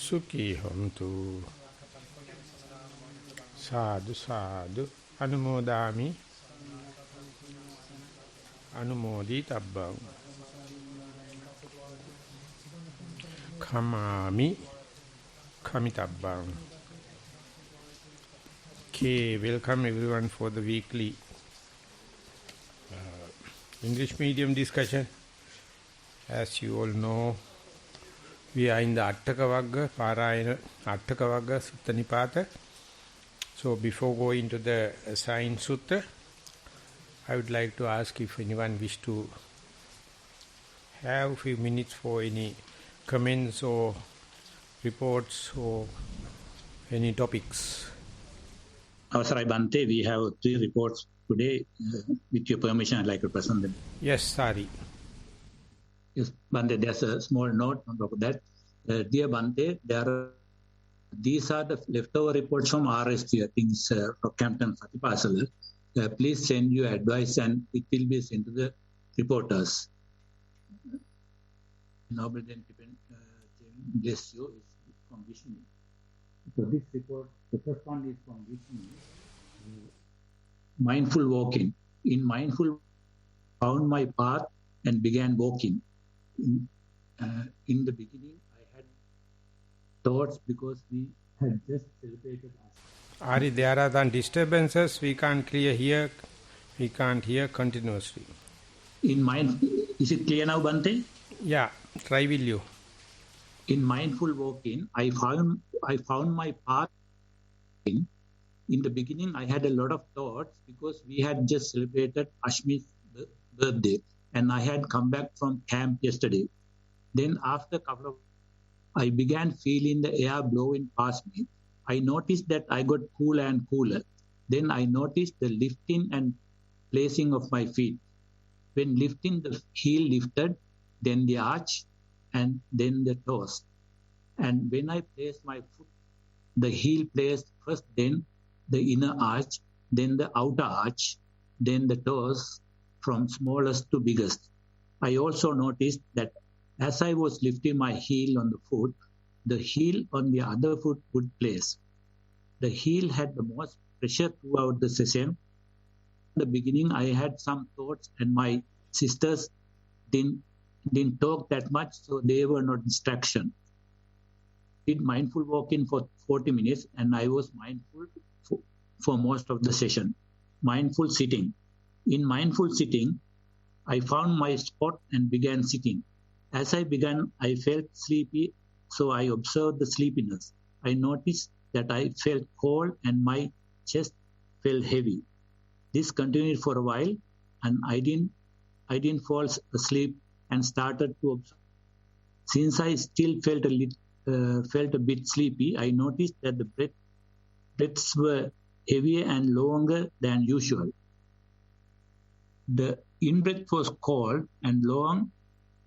Sukhi Hontu Sadhu Sadhu Anumodami Anumodi Tabbang Kamami Kamitabbang. Okay, welcome everyone for the weekly English medium discussion. As you all know, we are in the Attaka Vagga, Parayana Attaka Vagga Sutta Nipata. So before going to the assigned sutta, I would like to ask if anyone wish to have a few minutes for any comments or reports or any topics. Avasarai Bhante, we have 3 reports today. With your permission, I'd like to present them. Yes, Sari. Yes, Bhante, there's a small note on top of that. Dear Bhante, these are the leftover reports from RST, I think it's Rockhampton Satipasala. Please send your advice and it will be sent to the reporters. Noble Gentleman, bless you, is from Vishnu. So this report, the first one is from Vishnu. Mindful walking. In mindful, found my path and began walking. In the beginning, I had thoughts because we had just celebrated us. Ari, there are some disturbances. We can't hear continuously. In mind, is it clear now, Bhante? Yeah, try will you. In mindful walking, I found my path. In the beginning, I had a lot of thoughts because we had just celebrated Ashmi's birthday and I had come back from camp yesterday. Then after a couple of, I began feeling the air blowing past me. I noticed that I got cooler and cooler. Then I noticed the lifting and placing of my feet. When lifting, the heel lifted, then the arch, and then the toes. And when I placed my foot, the heel placed first, then the inner arch, then the outer arch, then the toes from smallest to biggest. I also noticed that as I was lifting my heel on the foot, the heel on the other foot would place. The heel had the most pressure throughout the session. In the beginning, I had some thoughts and my sisters didn't talk that much, so they were not distraction. Did mindful walking for 40 minutes and I was mindful for most of the session. Mindful sitting. In mindful sitting, I found my spot and began sitting. As I began, I felt sleepy, so I observed the sleepiness. I noticed that I felt cold and my chest felt heavy. This continued for a while and I didn't fall asleep and started to observe. Since I still felt a bit sleepy, I noticed that the breaths were heavier and longer than usual. The in-breath was cold and long,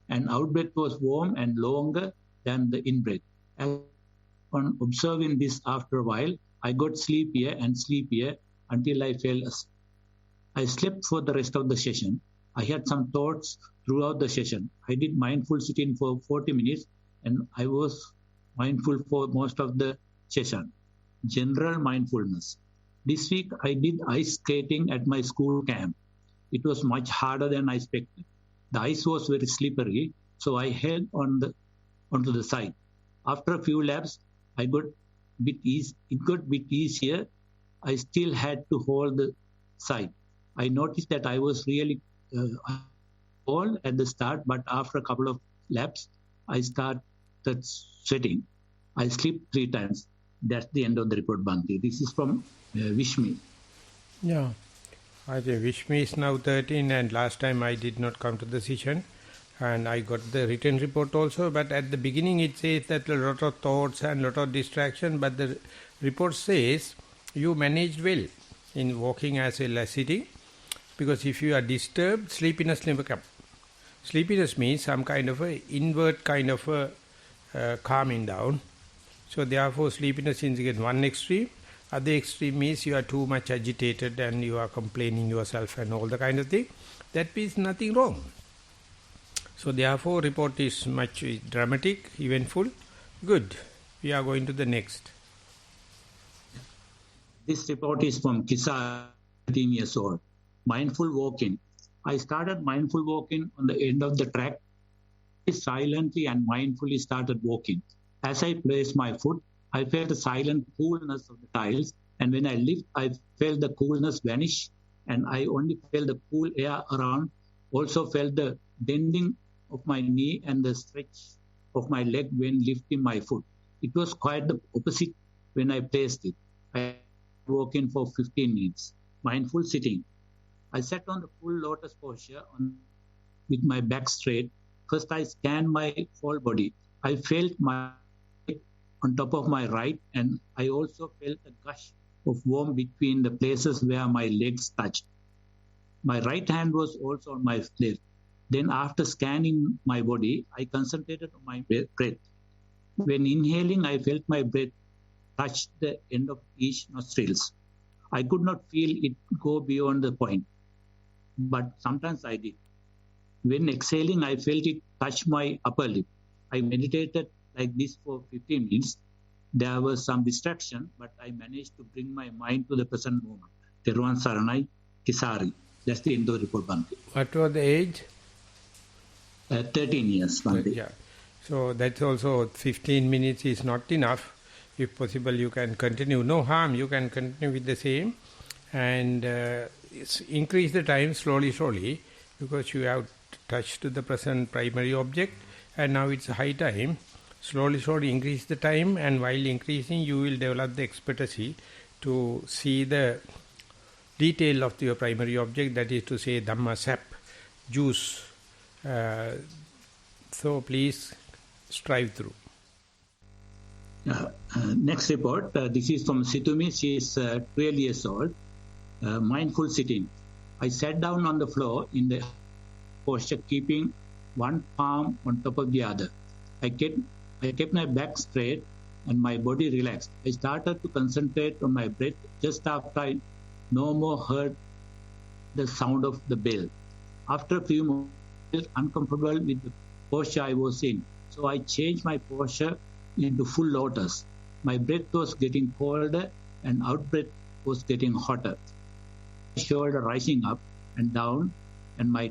and out-breath was warm and longer than the in-breath. On observing this after a while, I got sleepier and sleepier until I fell asleep. I slept for the rest of the session. I had some thoughts throughout the session. I did mindful sitting for 40 minutes and I was mindful for most of the session. General mindfulness. This week I did ice skating at my school camp. It was much harder than I expected. The ice was very slippery, so I held onto the side. After a few laps, it got a bit easier. I still had to hold the side. I noticed that I was really cold at the start, but after a couple of laps, I started sweating. I slept 3 times. That's the end of the report, Bhante. This is from Vishmi. Yeah. I think Vishmi is now 13 and last time I did not come to the session and I got the written report also, but at the beginning it says that a lot of thoughts and a lot of distraction, but the report says you managed well in walking as well as sitting, because if you are disturbed, sleepiness never comes. Sleepiness means some kind of a invert kind of a calming down. So therefore sleepiness is again one extreme. Other extreme means you are too much agitated and you are complaining yourself and all the kind of thing. That means nothing wrong. So therefore report is much dramatic, eventful, good. We are going to the next. This report is from Kisa, 13 years old. Mindful walking. I started mindful walking on the end of the track. I silently and mindfully started walking. As I placed my foot, I felt the silent coolness of the tiles, and when I lift, I felt the coolness vanish, and I only felt the cool air around. Also felt the bending of my knee and the stretch of my leg when lifting my foot. It was quite the opposite when I placed it. I walking for 15 minutes. Mindful sitting. I sat on the full lotus posture with my back straight. First, I scanned my whole body. I felt my on top of my right, and I also felt a gush of warmth between the places where my legs touched. My right hand was also on my left. Then after scanning my body, I concentrated on my breath. When inhaling, I felt my breath touch the end of each nostrils. I could not feel it go beyond the point, but sometimes I did. When exhaling, I felt it touch my upper lip. I meditated like this for 15 minutes. There was some distraction, but I managed to bring my mind to the present moment. Thero Saranai, Kisari. That's the Indo report, Bhante. What was the age? 13 years, Bhante. Yeah. So that's also 15 minutes is not enough. If possible, you can continue. No harm, you can continue with the same. And increase the time slowly, because you have touched to the present primary object. And now it's high time. Slowly increase the time, and while increasing, you will develop the expertise to see the detail of your primary object, that is to say Dhamma sap, juice. So please strive through. Next report, this is from Situmi. She is 12 years old. Mindful sitting. I sat down on the floor in the posture, keeping one palm on top of the other. I kept my back straight and my body relaxed. I started to concentrate on my breath just after I no more heard the sound of the bell. After a few moments, I felt uncomfortable with the posture I was in, so I changed my posture into full lotus. My breath was getting colder and out-breath was getting hotter. My shoulder rising up and down, and my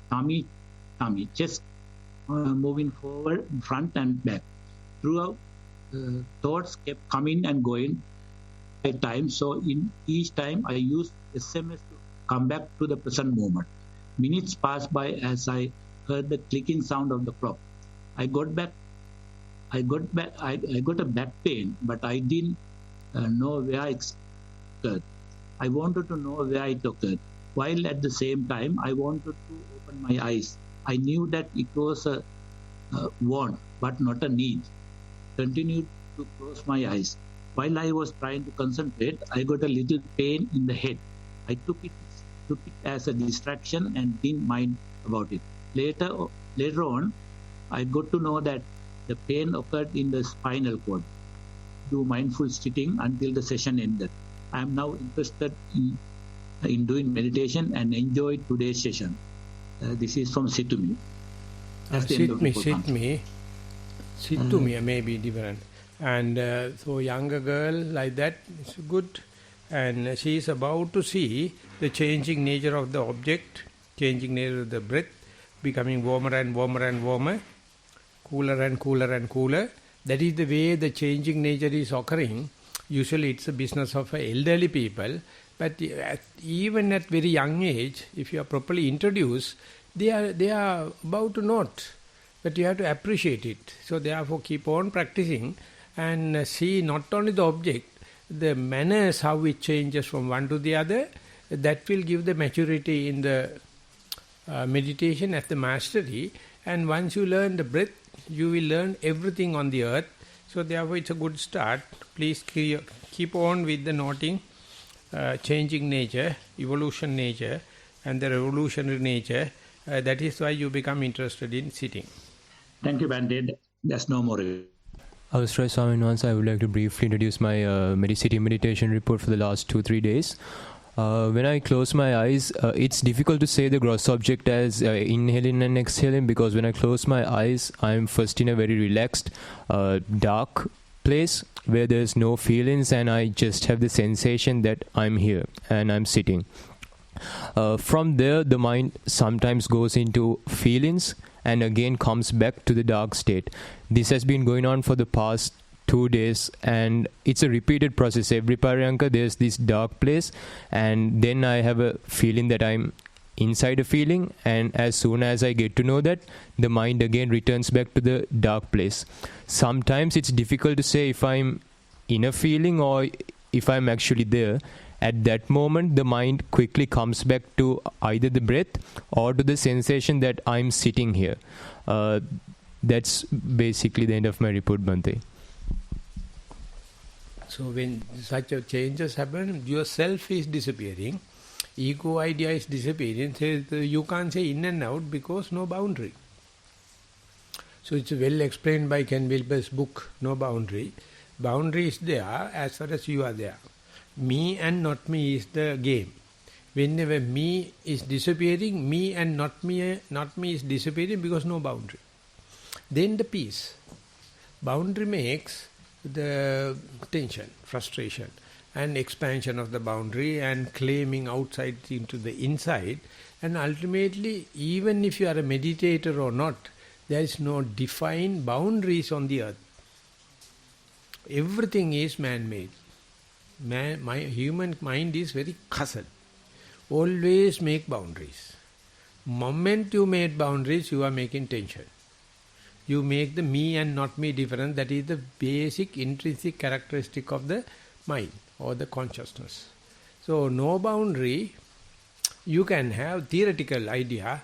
tummy, chest moving forward, front and back. Throughout, thoughts kept coming and going by time, so in each time I used SMS to come back to the present moment. Minutes passed by as I heard the clicking sound of the clock. I got a back pain, but I didn't know where it occurred. I wanted to know where it occurred, while at the same time I wanted to open my eyes. I knew that it was a want, but not a need. Continued to close my eyes. While I was trying to concentrate, I got a little pain in the head. I took it as a distraction and didn't mind about it. Later on, I got to know that the pain occurred in the spinal cord. Do mindful sitting until the session ended. I am now interested in doing meditation and enjoyed today's session. This is from Situmi. Situmi may be different. And so younger girl like that is good. And she is about to see the changing nature of the object, changing nature of the breath, becoming warmer and warmer and warmer, cooler and cooler and cooler. That is the way the changing nature is occurring. Usually it's a business of elderly people, but even at very young age, if you are properly introduced, they are about to note, but you have to appreciate it. So therefore keep on practicing and see not only the object, the manners, how it changes from one to the other. That will give the maturity in the meditation as the mastery. And once you learn the breath, you will learn everything on the earth. So therefore it's a good start. Please keep on with the noting changing nature, evolution nature and the revolutionary nature. That is why you become interested in sitting. Thank you, Bandit. There's no more. Avasray Swaminathan, I would like to briefly introduce my sitting meditation report for the last 2-3 days. When I close my eyes, it's difficult to say the gross object as inhaling and exhaling, because when I close my eyes, I'm first in a very relaxed, dark place where there's no feelings and I just have the sensation that I'm here and I'm sitting. From there, the mind sometimes goes into feelings and again comes back to the dark state. This has been going on for the past 2 days, and it's a repeated process. Every Pariyanka, there's this dark place, and then I have a feeling that I'm inside a feeling, and as soon as I get to know that, the mind again returns back to the dark place. Sometimes it's difficult to say if I'm in a feeling or if I'm actually there. At that moment, the mind quickly comes back to either the breath or to the sensation that I'm sitting here. That's basically the end of my report, Bhante. So when such a changes happen, yourself is disappearing, ego idea is disappearing. So you can't say in and out because no boundary. So it's well explained by Ken Wilber's book, No Boundary. Boundary is there as far as you are there. Me and not me is the game. Whenever me is disappearing, me and not me is disappearing because no boundary. Then the peace. Boundary makes the tension, frustration, and expansion of the boundary and claiming outside into the inside. And ultimately, even if you are a meditator or not, there is no defined boundaries on the earth. Everything is man-made. My human mind is very cussed. Always make boundaries. Moment you made boundaries, you are making tension. You make the me and not me different. That is the basic intrinsic characteristic of the mind or the consciousness. So no boundary, you can have theoretical idea,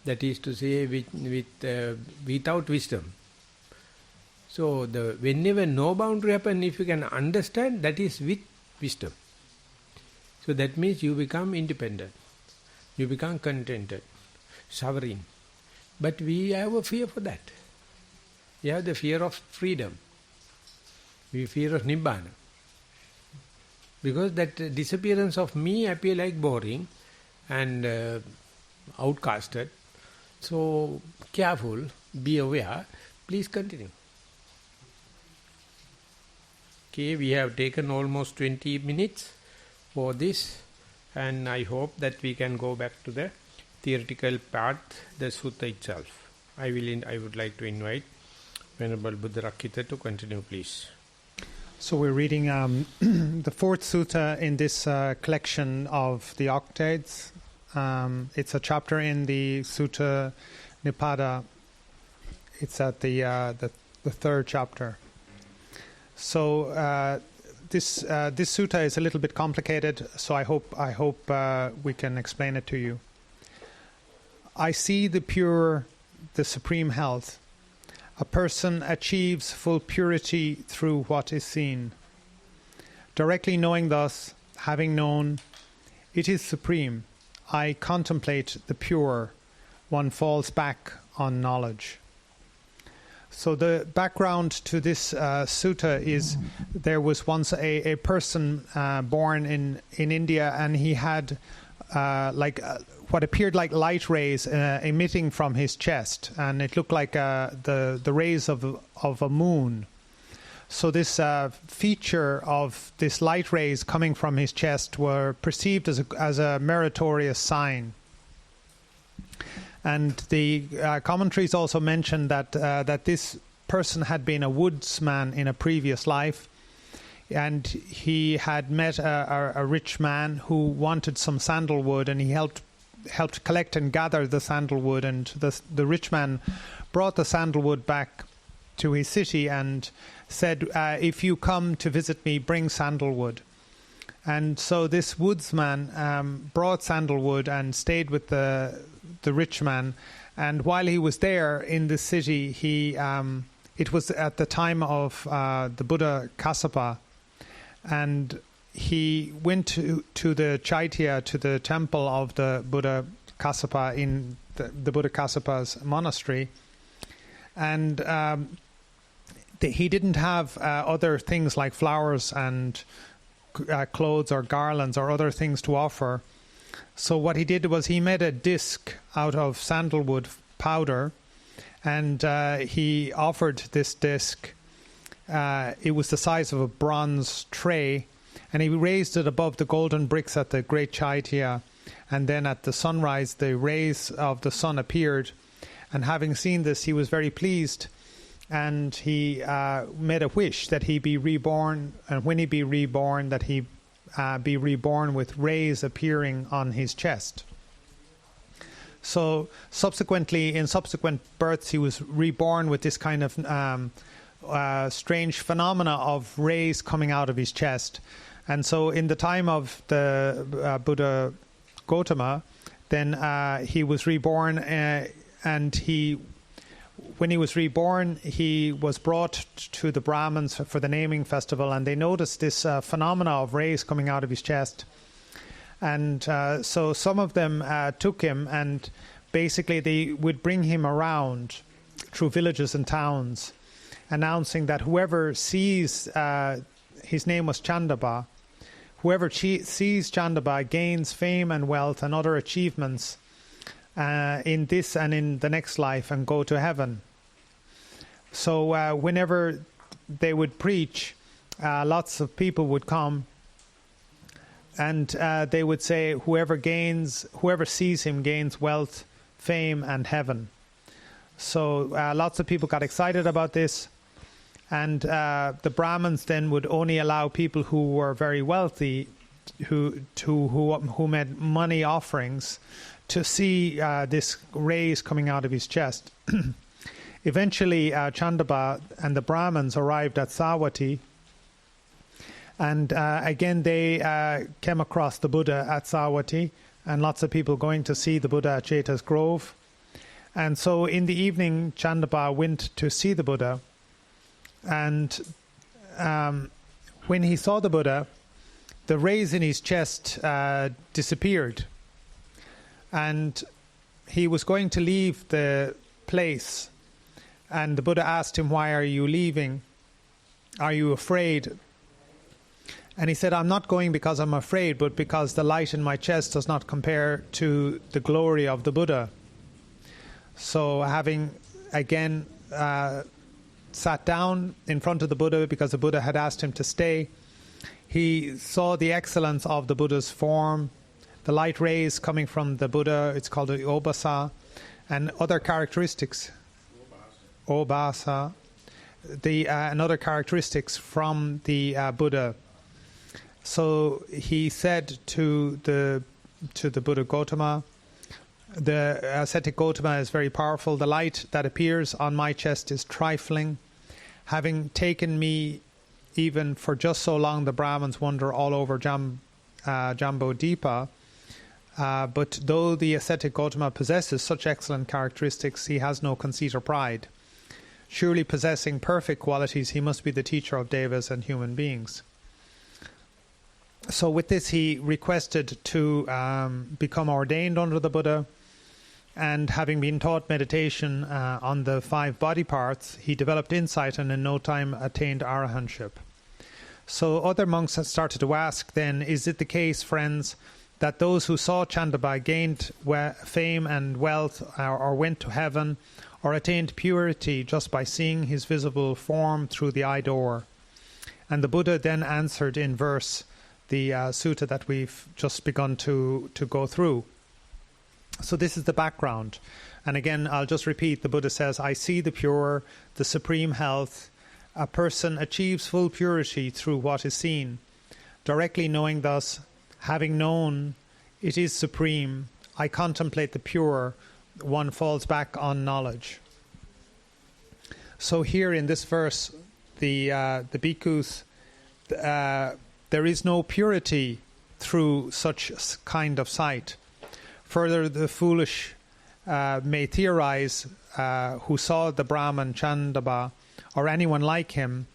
that is to say without wisdom. So whenever no boundary happen, if you can understand, that is with wisdom. So that means you become independent. You become contented, sovereign. But we have a fear for that. We have the fear of freedom. We fear of Nibbana. Because that disappearance of me appear like boring and outcasted. So careful, be aware. Please continue. Okay, we have taken almost 20 minutes for this, and I hope that we can go back to the theoretical part, the sutta itself. I would like to invite Venerable Buddha Rakkhita to continue, please. So we're reading the fourth sutta in this collection of the octades. It's a chapter in the Sutta Nipada. It's at the third chapter. So this sutta is a little bit complicated, so I hope we can explain it to you. I see the pure, the supreme health. A person achieves full purity through what is seen. Directly knowing thus, having known, it is supreme. I contemplate the pure. One falls back on knowledge. So the background to this sutta is there was once a person born in India, and he had what appeared like light rays emitting from his chest, and it looked like the rays of a moon. So this feature of this light rays coming from his chest were perceived as a meritorious sign. And the commentaries also mention that this person had been a woodsman in a previous life, and he had met a rich man who wanted some sandalwood, and he helped collect and gather the sandalwood, and the rich man brought the sandalwood back to his city and said, if you come to visit me, bring sandalwood. And so this woodsman brought sandalwood and stayed with the rich man, and while he was there in the city, it was at the time of the Buddha Kassapa, and he went to the Chaitya, to the temple of the Buddha Kassapa in the Buddha Kassapa's monastery, and he didn't have other things like flowers and clothes or garlands or other things to offer. So what he did was he made a disc out of sandalwood powder, and he offered this disc It was the size of a bronze tray, and he raised it above the golden bricks at the great Chaitya. And then at the sunrise, the rays of the sun appeared. And having seen this, he was very pleased. And he made a wish that he be reborn. And when he be reborn, that he be reborn with rays appearing on his chest. So subsequently, in subsequent births, he was reborn with this kind of strange phenomena of rays coming out of his chest. And so in the time of the Buddha Gautama, then he was reborn, and when he was reborn, he was brought to the Brahmins for the naming festival, and they noticed this phenomena of rays coming out of his chest. And so some of them took him, and basically they would bring him around through villages and towns, announcing that whoever sees, his name was Chandaba, whoever sees Chandaba gains fame and wealth and other achievements in this and in the next life and go to heaven. So whenever they would preach, lots of people would come, and they would say, whoever sees him gains wealth, fame, and heaven. So lots of people got excited about this, and the Brahmins then would only allow people who were very wealthy, who made money offerings, to see this rays coming out of his chest. Eventually, Chandaba and the Brahmins arrived at Savatthi, and again they came across the Buddha at Savatthi, and lots of people going to see the Buddha at Jeta's Grove. And so in the evening, Chandaba went to see the Buddha, and when he saw the Buddha, the rays in his chest disappeared, and he was going to leave the place, and the Buddha asked him, "Why are you leaving? Are you afraid?" And he said, "I'm not going because I'm afraid, but because the light in my chest does not compare to the glory of the Buddha." So having again sat down in front of the Buddha, because the Buddha had asked him to stay, he saw the excellence of the Buddha's form, the light rays coming from the Buddha, it's called the obasa, and other characteristics. Obasa. And other characteristics from the Buddha. So he said to the Buddha Gautama, the ascetic Gautama is very powerful. The light that appears on my chest is trifling. Having taken me even for just so long, the Brahmins wander all over Jambodipa. But though the ascetic Gautama possesses such excellent characteristics, he has no conceit or pride. Surely possessing perfect qualities, he must be the teacher of devas and human beings. So with this, he requested to become ordained under the Buddha, and having been taught meditation on the 5 body parts, he developed insight and in no time attained arahantship. So other monks had started to ask then, is it the case, friends, that those who saw Chandaba gained fame and wealth, or went to heaven, or attained purity just by seeing his visible form through the eye door? And the Buddha then answered in verse the sutta that we've just begun to go through. So this is the background. And again, I'll just repeat, the Buddha says, I see the pure, the supreme health. A person achieves full purity through what is seen. Directly knowing thus, having known it is supreme, I contemplate the pure, one falls back on knowledge. So here in this verse, the bhikkhus, there is no purity through such kind of sight. Further, the foolish may theorize, who saw the Brahman Chandaba, or anyone like him,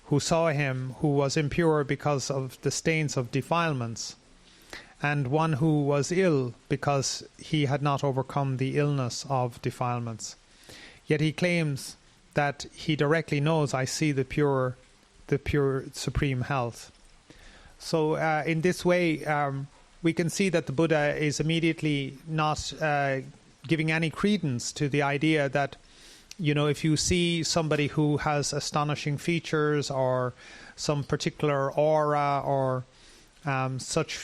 who saw him, who was impure because of the stains of defilements, and one who was ill because he had not overcome the illness of defilements. Yet he claims that he directly knows, I see the pure supreme health. So in this way, we can see that the Buddha is immediately not giving any credence to the idea that if you see somebody who has astonishing features or some particular aura or such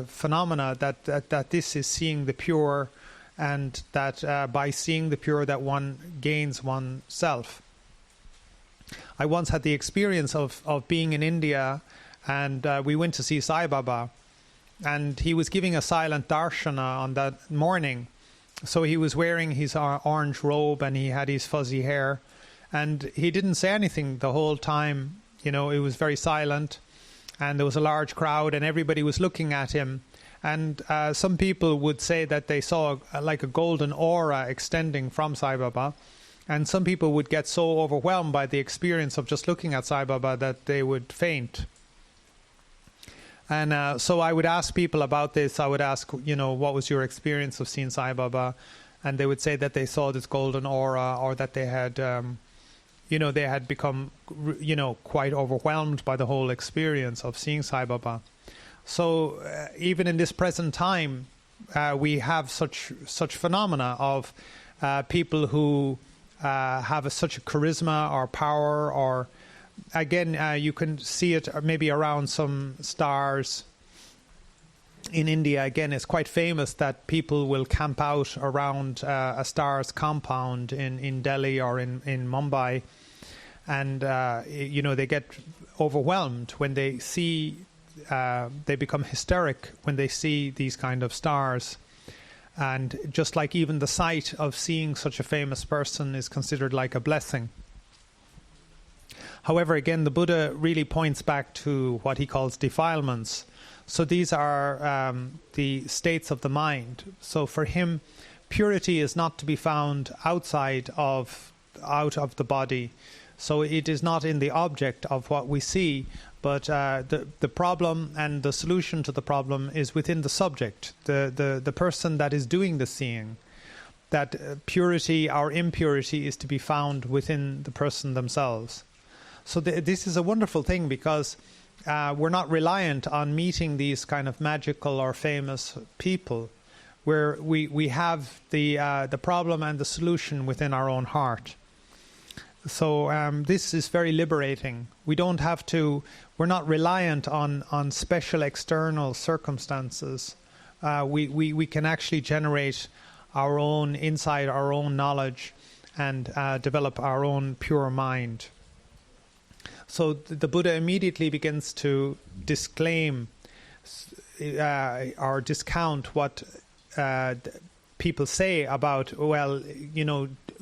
phenomena, that this is seeing the pure, and that by seeing the pure that one gains oneself. I once had the experience of being in India, and we went to see Sai Baba, and he was giving a silent darshana on that morning. So he was wearing his orange robe and he had his fuzzy hair, and he didn't say anything the whole time. It was very silent, and there was a large crowd and everybody was looking at him. And some people would say that they saw like a golden aura extending from Sai Baba, and some people would get so overwhelmed by the experience of just looking at Sai Baba that they would faint. And so I would ask people about this. I would ask, what was your experience of seeing Sai Baba? And they would say that they saw this golden aura, or that they had, they had become, quite overwhelmed by the whole experience of seeing Sai Baba. So even in this present time, we have such phenomena of people who have such a charisma or power, or again, you can see it maybe around some stars. In India, again, it's quite famous that people will camp out around a star's compound in Delhi or in Mumbai, and they get overwhelmed when they see. They become hysteric when they see these kind of stars. And just like even the sight of seeing such a famous person is considered like a blessing. However, again, the Buddha really points back to what he calls defilements. So these are the states of the mind. So for him, purity is not to be found out of the body. So it is not in the object of what we see, but the problem and the solution to the problem is within the subject, the person that is doing the seeing. That purity or impurity is to be found within the person themselves. So this is a wonderful thing, because we're not reliant on meeting these kind of magical or famous people, where we have the problem and the solution within our own heart. So this is very liberating. We don't have to. We're not reliant on special external circumstances. We can actually generate our own insight, our own knowledge, and develop our own pure mind. So the Buddha immediately begins to disclaim or discount what people say about,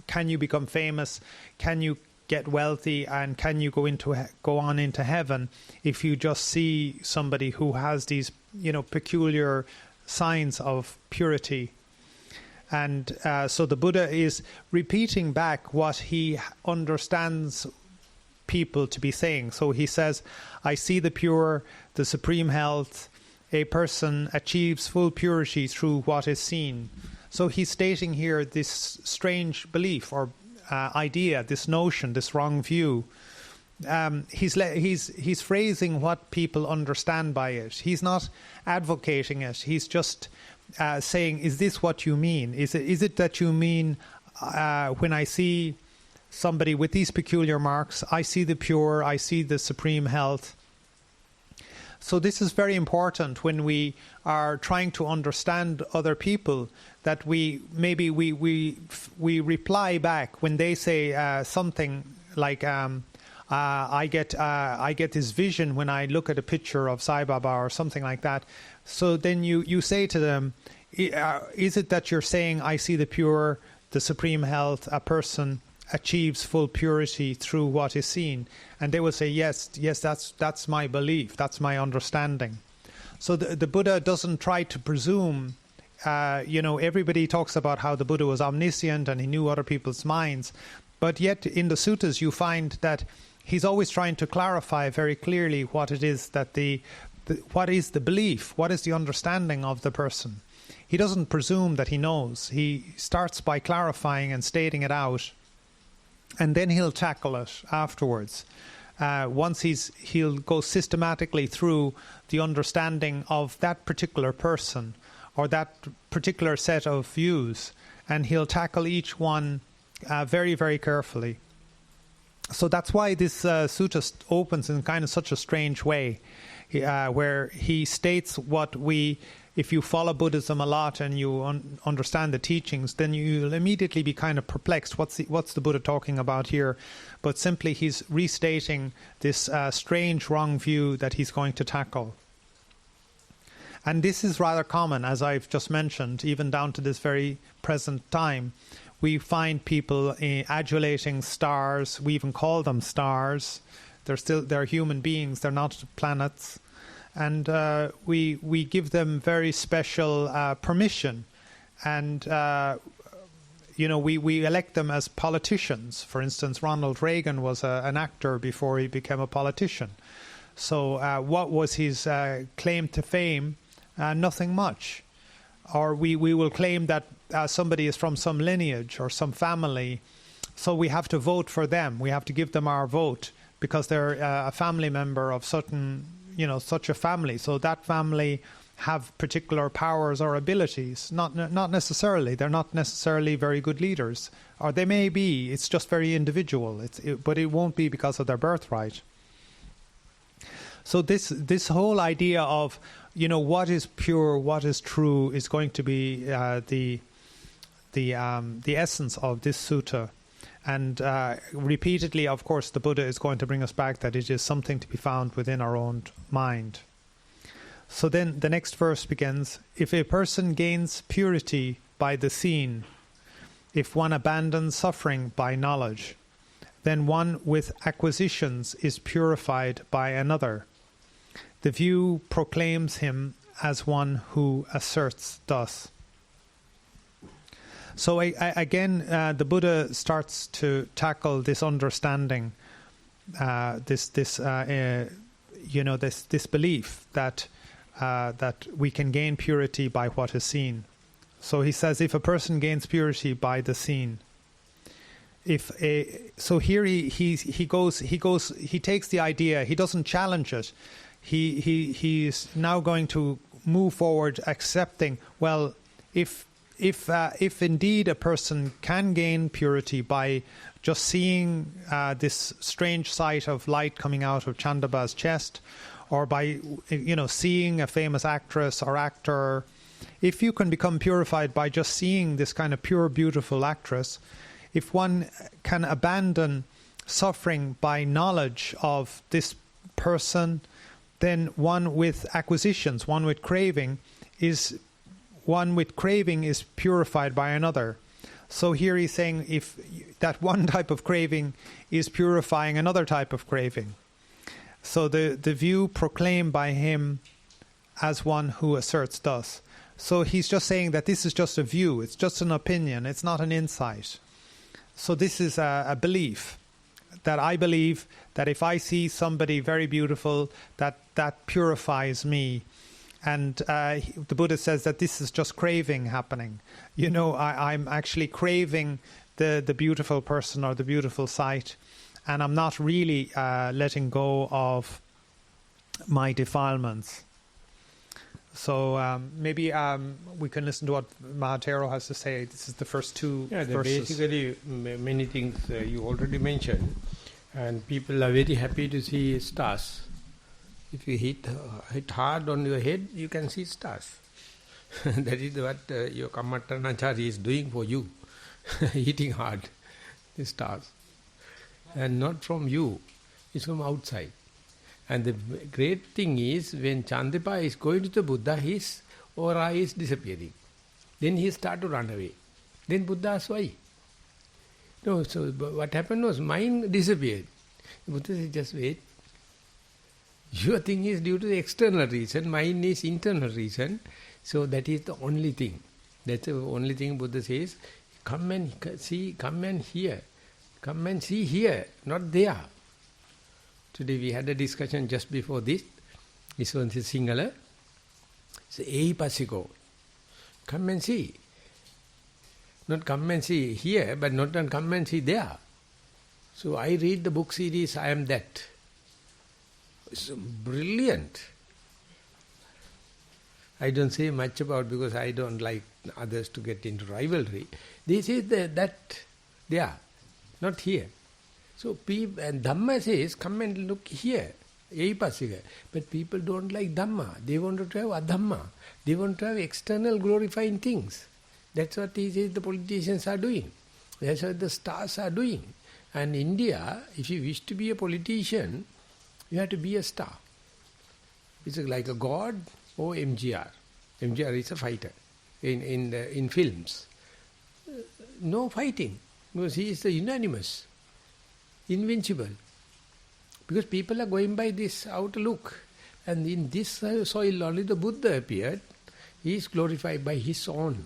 can you become famous? Can you get wealthy? And can you go on into heaven if you just see somebody who has these, peculiar signs of purity? And so the Buddha is repeating back what he understands people to be saying. So he says, I see the pure, the supreme health. A person achieves full purity through what is seen. So he's stating here this strange belief or idea, this notion, this wrong view. He's phrasing what people understand by it. He's not advocating it. He's just saying, is this what you mean? Is it that you mean when I see somebody with these peculiar marks, I see the pure, I see the supreme health? So this is very important when we are trying to understand other people, that we reply back when they say something like, I get this vision when I look at a picture of Sai Baba or something like that. So then you say to them, is it that you're saying I see the pure, the supreme health, a person achieves full purity through what is seen? And they will say, yes, that's my belief, that's my understanding. So the Buddha doesn't try to presume. Everybody talks about how the Buddha was omniscient and he knew other people's minds, but yet in the suttas you find that he's always trying to clarify very clearly what it is that what is the belief, what is the understanding of the person. He doesn't presume that he knows. He starts by clarifying and stating it out, and then he'll tackle it afterwards. Once he'll go systematically through the understanding of that particular person or that particular set of views, and he'll tackle each one very, very carefully. So that's why this sutta opens in kind of such a strange way, where he states what if you follow Buddhism a lot and you understand the teachings, then you'll immediately be kind of perplexed. What's the Buddha talking about here? But simply he's restating this strange wrong view that he's going to tackle. And this is rather common, as I've just mentioned, even down to this very present time. We find people adulating stars. We even call them stars. They're human beings. They're not planets. And we give them very special permission. And, we elect them as politicians. For instance, Ronald Reagan was an actor before he became a politician. So what was his claim to fame? Nothing much. Or we will claim that somebody is from some lineage or some family, so we have to vote for them. We have to give them our vote because they're a family member of such a family. So that family have particular powers or abilities. Not necessarily. They're not necessarily very good leaders, or they may be. It's just very individual. But it won't be because of their birthright. So this whole idea of what is pure, what is true, is going to be the essence of this sutta. And repeatedly, of course, the Buddha is going to bring us back that it is something to be found within our own mind. So then the next verse begins, if a person gains purity by the seen, if one abandons suffering by knowledge, then one with acquisitions is purified by another. The view proclaims him as one who asserts thus. So again, the Buddha starts to tackle this understanding, this belief that we can gain purity by what is seen. So he says, if a person gains purity by the seen, so here he takes the idea, he doesn't challenge it. He's now going to move forward, accepting, well, if indeed a person can gain purity by just seeing this strange sight of light coming out of Chandaba's chest, or by seeing a famous actress or actor, if you can become purified by just seeing this kind of pure, beautiful actress, if one can abandon suffering by knowledge of this person, then one with acquisitions, one with craving is purified by another. So here he's saying if that one type of craving is purifying another type of craving. So the view proclaimed by him as one who asserts thus. So he's just saying that this is just a view, it's just an opinion, it's not an insight. So this is a belief, that I believe that if I see somebody very beautiful, that purifies me. And the Buddha says that this is just craving happening. I'm actually craving the beautiful person or the beautiful sight, and I'm not really letting go of my defilements. So maybe we can listen to what Maha Thero has to say. This is the first two verses. Basically, many things you already mentioned, and people are very happy to see stars. If you hit hard on your head, you can see stars. That is what your Kammattanachari is doing for you, hitting hard the stars. And not from you, it's from outside. And the great thing is, when Chandipa is going to the Buddha, his aura is disappearing. Then he starts to run away. Then Buddha asks why. No, so what happened was, mind disappeared. The Buddha said, just wait. Your thing is due to the external reason, mine is internal reason. So that is the only thing. That's the only thing Buddha says. Come and see, come and hear. Come and see here, not there. Today we had a discussion just before this. This one is Sinhala. So, Ei Pasiko. Come and see. Not come and see here, but not come and see there. So I read the book series, I am that. It's brilliant. I don't say much about because I don't like others to get into rivalry. This is that there, not here. So, and Dhamma says, come and look here. But people don't like Dhamma. They want to have Adhamma. They want to have external glorifying things. That's what he says the politicians are doing. That's what the stars are doing. And India, if you wish to be a politician, you have to be a star. It's like a god or MGR. MGR is a fighter in films. No fighting, because he is the unanimous, invincible. Because people are going by this outer look. And in this soil only the Buddha appeared. He is glorified by his own.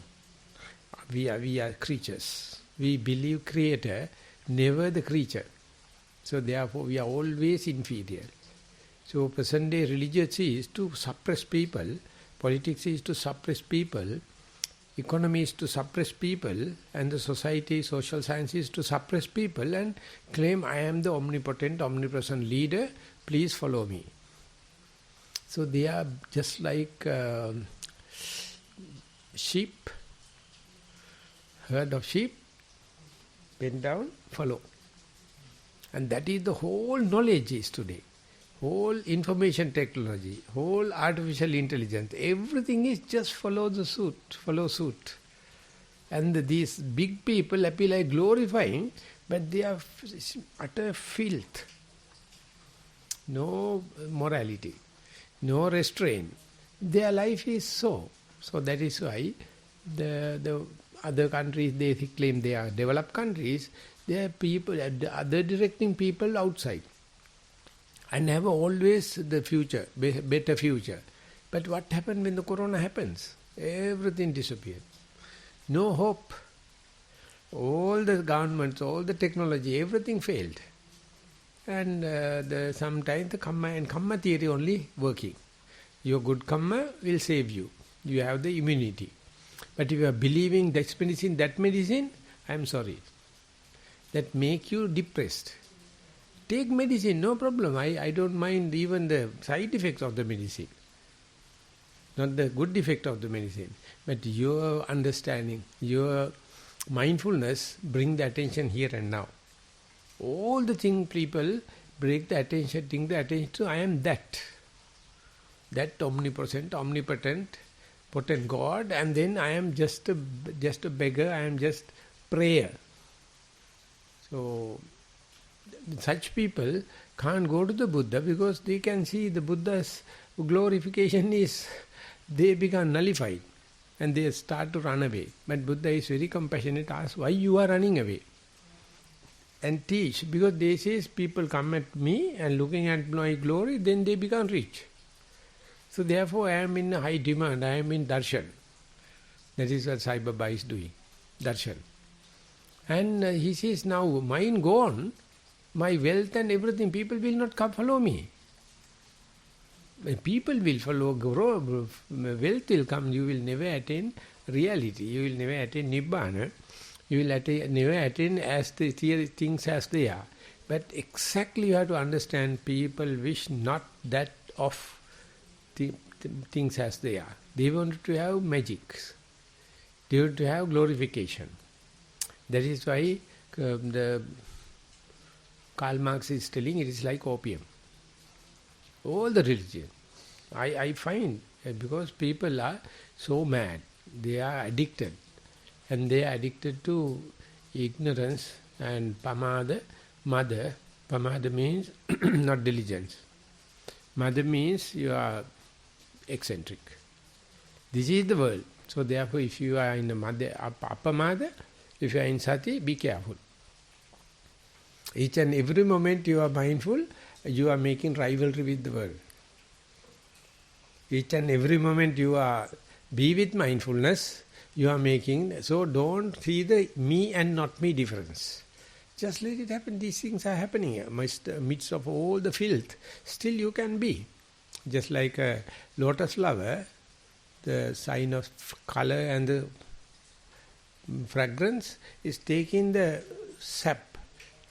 We are creatures. We believe Creator, never the creature. So therefore we are always inferior. So present day religious is to suppress people, politics is to suppress people, economy is to suppress people, and the society, social science is to suppress people and claim I am the omnipotent, omnipresent leader, please follow me. So they are just like sheep, herd of sheep, bend down, follow. And that is the whole knowledge is today. Whole information technology, whole artificial intelligence, everything is just follow suit. And these big people appear like glorifying, but they are utter filth. No morality, no restraint. Their life is so. So that is why the other countries, they claim they are developed countries, they are people, other directing people outside. And have always the future, better future. But what happened when the corona happens? Everything disappeared. No hope. All the governments, all the technology, everything failed. And sometimes the Kamma and Kamma theory only working. Your good Kamma will save you. You have the immunity. But if you are believing this medicine, I am sorry. That make you depressed. Take medicine, no problem. I don't mind even the side effects of the medicine. Not the good effect of the medicine. But your understanding, your mindfulness, bring the attention here and now. All the things people break the attention, bring the attention to, I am that. That omnipresent, omnipotent, potent God, and then I am just a beggar, I am just prayer. So such people can't go to the Buddha because they can see the Buddha's glorification is, they become nullified and they start to run away. But Buddha is very compassionate, asks why you are running away and teach, because they say people come at me and looking at my glory, then they become rich. So therefore I am in high demand, I am in darshan. That is what Sai Baba is doing, darshan. And he says now mine gone, my wealth and everything, people will not come follow me. When people will follow, grow, wealth will come, you will never attain reality, you will never attain Nibbana, you will never attain as the things as they are. But exactly you have to understand, people wish not that of things as they are. They want to have magics. They want to have glorification. That is why the Karl Marx is telling it is like opium. All the religion. I find because people are so mad, they are addicted. And they are addicted to ignorance and pamada, mother. Pamada means not diligence. Mother means you are eccentric. This is the world. So therefore if you are in the mother, upper mother, if you are in sati, be careful. Each and every moment you are mindful, you are making rivalry with the world. Each and every moment you are be with mindfulness, you are making, so don't see the me and not me difference. Just let it happen, these things are happening amidst of all the filth, still you can be. Just like a lotus flower, the sign of color and the fragrance is taking the sap,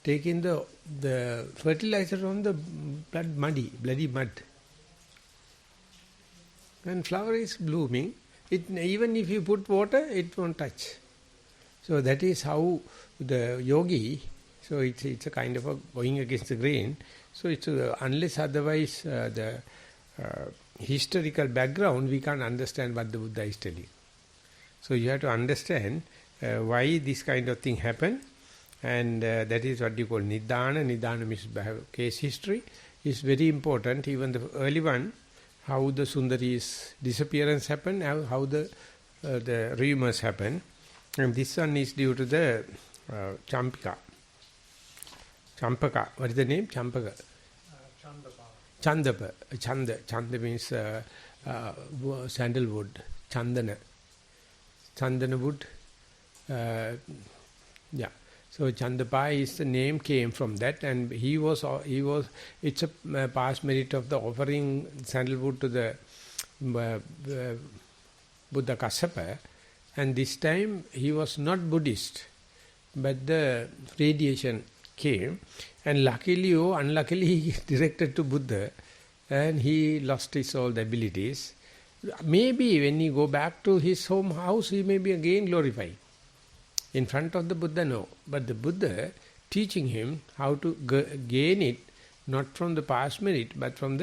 taking the fertilizer from the bloody mud. When flower is blooming, even if you put water, it won't touch. So that is how the yogi, so it's a kind of a going against the grain. So it's unless otherwise the historical background, we can't understand what the Buddha is telling. So you have to understand why this kind of thing happened, and that is what you call Nidana. Nidana means case history. Is very important. Even the early one, how the Sundari's disappearance happened, how the rumors happened, and this one is due to the Champaka. What is the name? Champaka. Chandapa. Chanda means sandalwood. Chandana. Chandana wood. Yeah. So Chandapai is the name came from that, and he was it's a past merit of the offering sandalwood to the Buddha Kassapa, and this time he was not Buddhist, but the radiation came, and luckily or unluckily he directed to Buddha, and he lost his all the abilities. Maybe when he go back to his home house, he may be again glorified. In front of the Buddha, no. But the Buddha teaching him how to gain it, not from the past merit, but from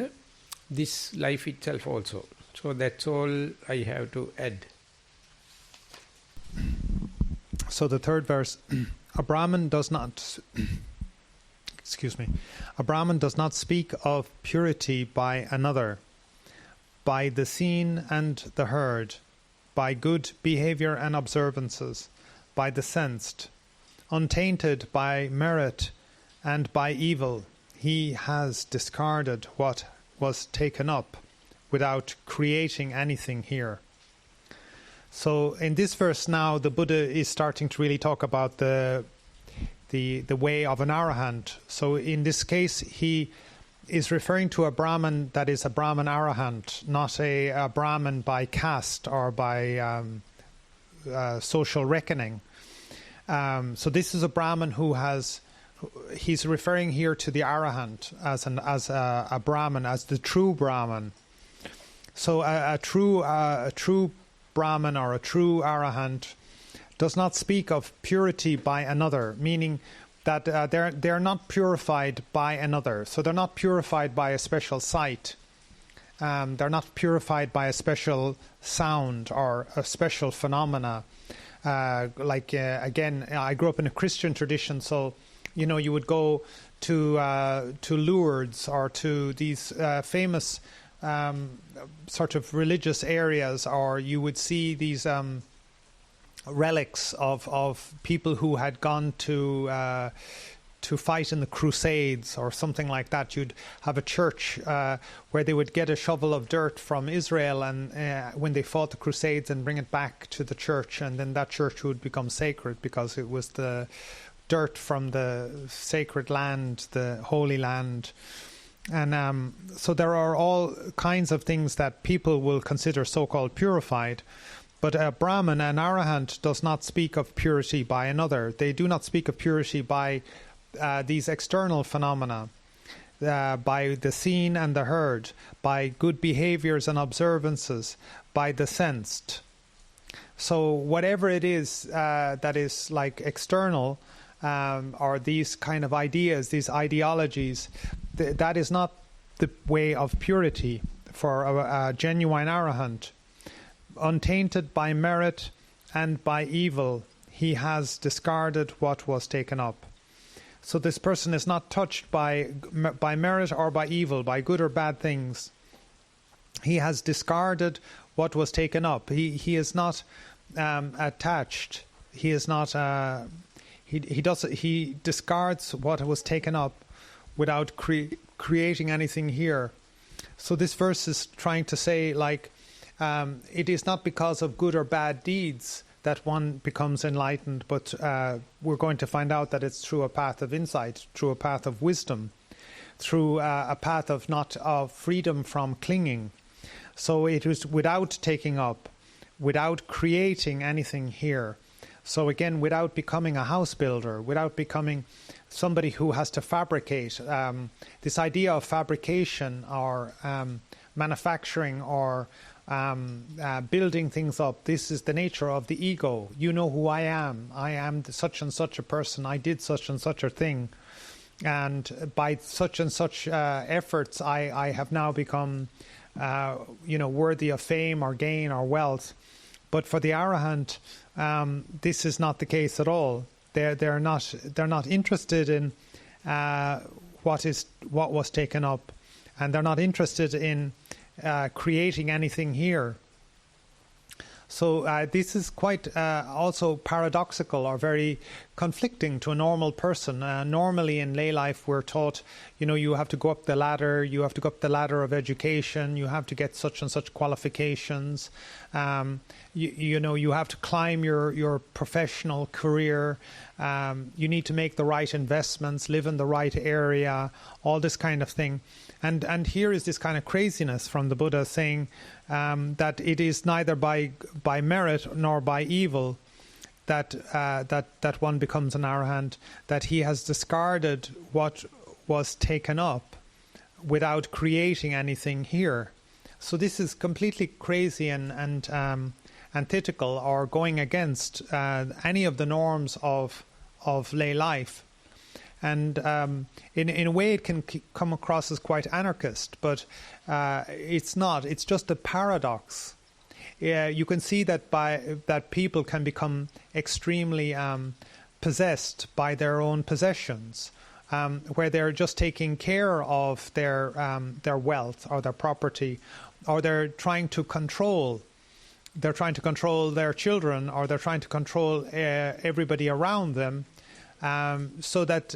this life itself also. So that's all I have to add. So the third verse, a Brahman does not, a Brahman does not speak of purity by another, by the seen and the heard, by good behavior and observances, by the sensed, untainted by merit and by evil. He has discarded what was taken up without creating anything here. So in this verse now, the Buddha is starting to really talk about the way of an arahant. So in this case, he is referring to a Brahman that is a Brahman arahant, not a Brahman by caste or by social reckoning. So this is a Brahman who he's referring here to the arahant as a Brahman, as the true Brahman. So a true Brahman or a true arahant does not speak of purity by another, meaning that they're not purified by another. So they're not purified by a special sight. They're not purified by a special sound or a special phenomena. Again, I grew up in a Christian tradition, so you would go to Lourdes or to these famous sort of religious areas, or you would see these relics of people who had gone to fight in the Crusades or something like that. You'd have a church where they would get a shovel of dirt from Israel and when they fought the Crusades and bring it back to the church, and then that church would become sacred because it was the dirt from the sacred land, the Holy Land. And so there are all kinds of things that people will consider so-called purified. But a Brahman, an arahant, does not speak of purity by another. They do not speak of purity by these external phenomena, by the seen and the heard, by good behaviors and observances, by the sensed. So whatever it is that is like external, or these kind of ideas, these ideologies, that is not the way of purity for a genuine arahant. Untainted by merit and by evil, he has discarded what was taken up. So this person is not touched by merit or by evil, by good or bad things. He has discarded what was taken up. He is not attached. He is not. He discards what was taken up without creating anything here. So this verse is trying to say, like, it is not because of good or bad deeds that one becomes enlightened, but we're going to find out that it's through a path of insight, through a path of wisdom, through a path of freedom from clinging. So it is without taking up, without creating anything here. So again, without becoming a house builder, without becoming somebody who has to fabricate. This idea of fabrication or manufacturing or building things up. This is the nature of the ego. You know who I am. I am such and such a person. I did such and such a thing. And by such and such efforts, I have now become, worthy of fame or gain or wealth. But for the Arahant, this is not the case at all. They're not interested in what was taken up, and they're not interested in creating anything here. So this is quite also paradoxical or very conflicting to a normal person. Normally in lay life we're taught, you have to go up the ladder, you have to go up the ladder of education, you have to get such and such qualifications, you have to climb your professional career, you need to make the right investments, live in the right area, all this kind of thing. And here is this kind of craziness from the Buddha saying that it is neither by merit nor by evil that one becomes an Arahant, that he has discarded what was taken up without creating anything here. So this is completely crazy and antithetical, or going against any of the norms of lay life. And in a way it can come across as quite anarchist, but it's not. It's just a paradox. You can see that people can become extremely possessed by their own possessions, where they're just taking care of their wealth or their property, or they're trying to control. They're trying to control their children, or they're trying to control everybody around them. So that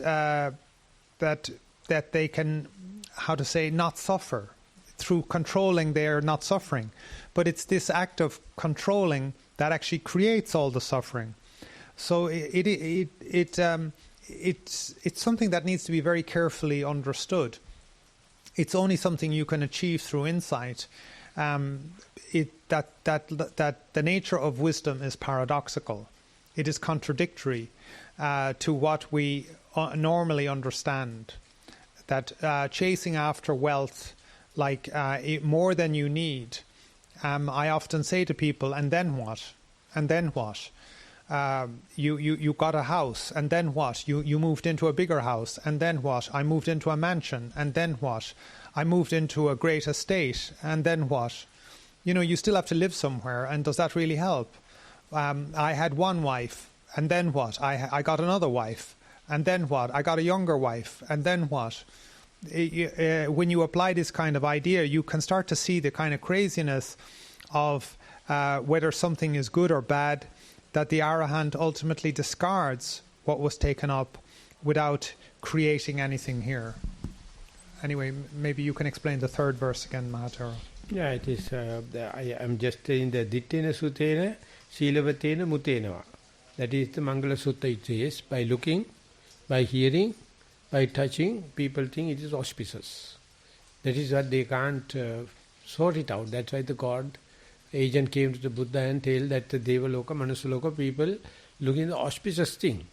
they can, not suffer. Through controlling, they're not suffering. But it's this act of controlling that actually creates all the suffering. So it's something that needs to be very carefully understood. It's only something you can achieve through insight. That the nature of wisdom is paradoxical. It is contradictory to what we normally understand. That chasing after wealth, like more than you need. I often say to people, and then what? And then what? You got a house, and then what? You moved into a bigger house, and then what? I moved into a mansion, and then what? I moved into a great estate, and then what? You still have to live somewhere, and does that really help? I had one wife, and then what? I got another wife, and then what? I got a younger wife, and then what? When you apply this kind of idea, you can start to see the kind of craziness of whether something is good or bad, that the Arahant ultimately discards what was taken up without creating anything here. Anyway, maybe you can explain the third verse again, Maha Thero. Yeah, it is. I am just in the Dittena Sutena, Silavatena Mutenava. That is the Mangala Sutta. It says, by looking, by hearing, by touching, people think it is auspicious. That is what they can't sort it out. That's why the God agent came to the Buddha and told that the Devaloka, Manusaloka people look in the auspicious thing.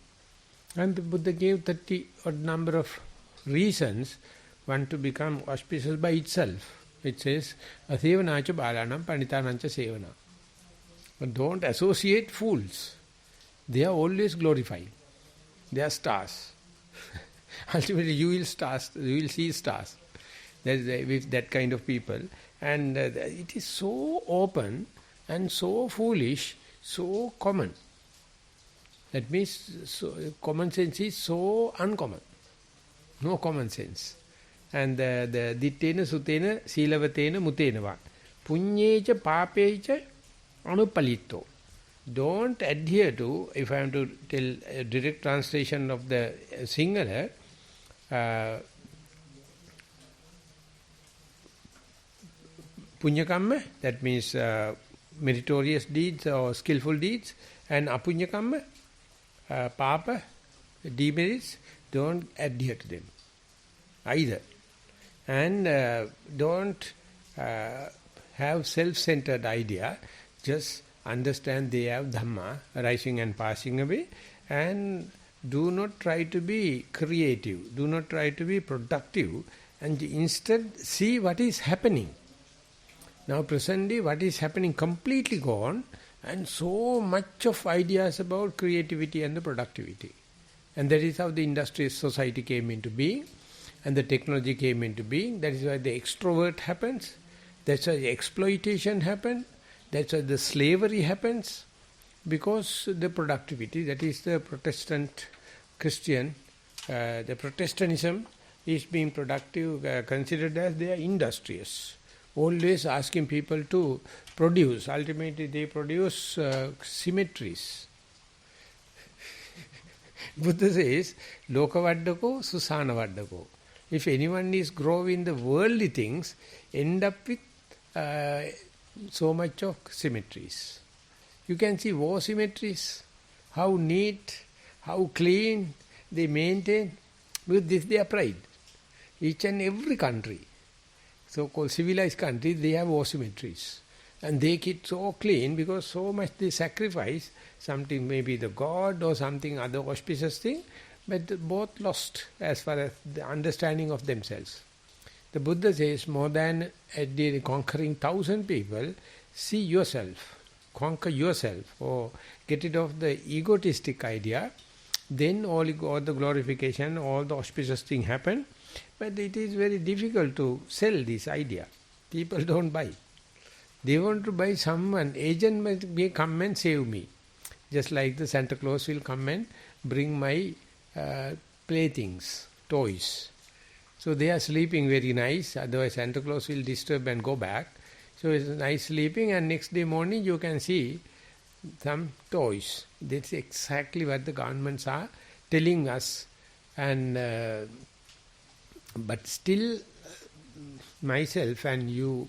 And the Buddha gave 30 odd number of reasons one to become auspicious by itself. It says, Asevanacha balanam panitanancha sevana. But don't associate fools. They are always glorifying. They are stars. Ultimately, you will see stars. With that kind of people. And it is so open and so foolish, so common. That means common sense is so uncommon. No common sense. And the Dittena Sutena Silavatena Mutenava. Punyecha Papecha Anupalito. Don't adhere to, if I am to tell a direct translation of the Sinhala, Punyakamma, that means meritorious deeds or skillful deeds, and Apunyakamma, Papa, demerits, don't adhere to them either. And don't have self-centered idea, just understand they have Dhamma arising and passing away, and do not try to be creative, do not try to be productive, and instead see what is happening. Now presently what is happening completely gone, and so much of ideas about creativity and the productivity. And that is how the industrial society came into being, and the technology came into being. That is why the extrovert happens, that's why the exploitation happens, that's why the slavery happens, because the productivity, that is the Protestant Christian, the Protestantism is being productive, considered as they are industrious. Always asking people to produce. Ultimately they produce symmetries. Buddha says, Loka Vaddako, Susana Vaddako. If anyone is growing the worldly things, end up with so much of symmetries. You can see war symmetries, how neat, how clean they maintain. With this they are pride. Each and every country, so-called civilized countries, they have war symmetries. And they keep so clean because so much they sacrifice, something maybe the god or something other auspicious thing, but both lost as far as the understanding of themselves. The Buddha says, more than conquering 1,000 people, see yourself, conquer yourself, or get rid of the egotistic idea, then all the glorification, all the auspicious thing happen. But it is very difficult to sell this idea. People don't buy. They want to buy someone, agent may come and save me. Just like the Santa Claus will come and bring my playthings, toys. So they are sleeping very nice, otherwise Santa Claus will disturb and go back. So it's nice sleeping, and next day morning you can see some toys. That's exactly what the governments are telling us. And but still, myself and you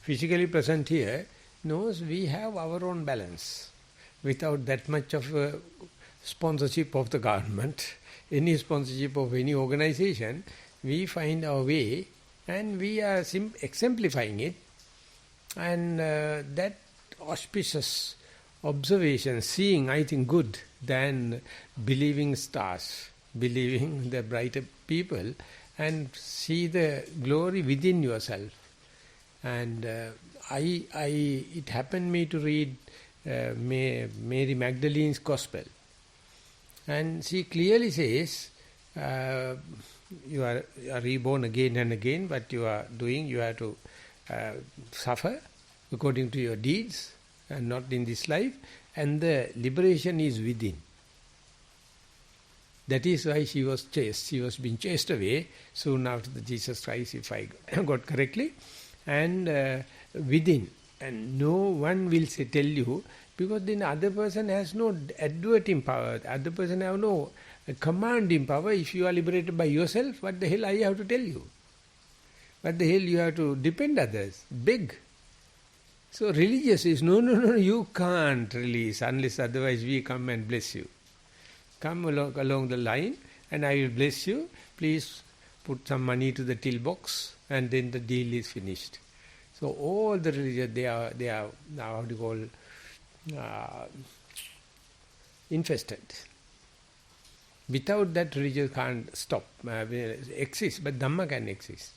physically present here knows we have our own balance. Without that much of sponsorship of the government, any sponsorship of any organization, we find our way and we are exemplifying it. And that auspicious observation, seeing, I think, good than believing stars, believing the brighter people, and see the glory within yourself. And it happened me to read Mary Magdalene's Gospel, and she clearly says, you are reborn again and again. What you are doing, you have to suffer according to your deeds, and not in this life, and the liberation is within. That is why she was chased. She was being chased away soon after the Jesus Christ, if I got correctly, and within. And no one will tell you, because then the other person has no adverting power, the other person has no commanding power. If you are liberated by yourself, what the hell I have to tell you? What the hell you have to depend others, beg? So religious is, no, you can't release unless otherwise we come and bless you. Come along the line and I will bless you. Please put some money to the till box, and then the deal is finished. So all the religions, they are now, how do you call, infested. Without that, religion can't stop, exist, but Dhamma can exist.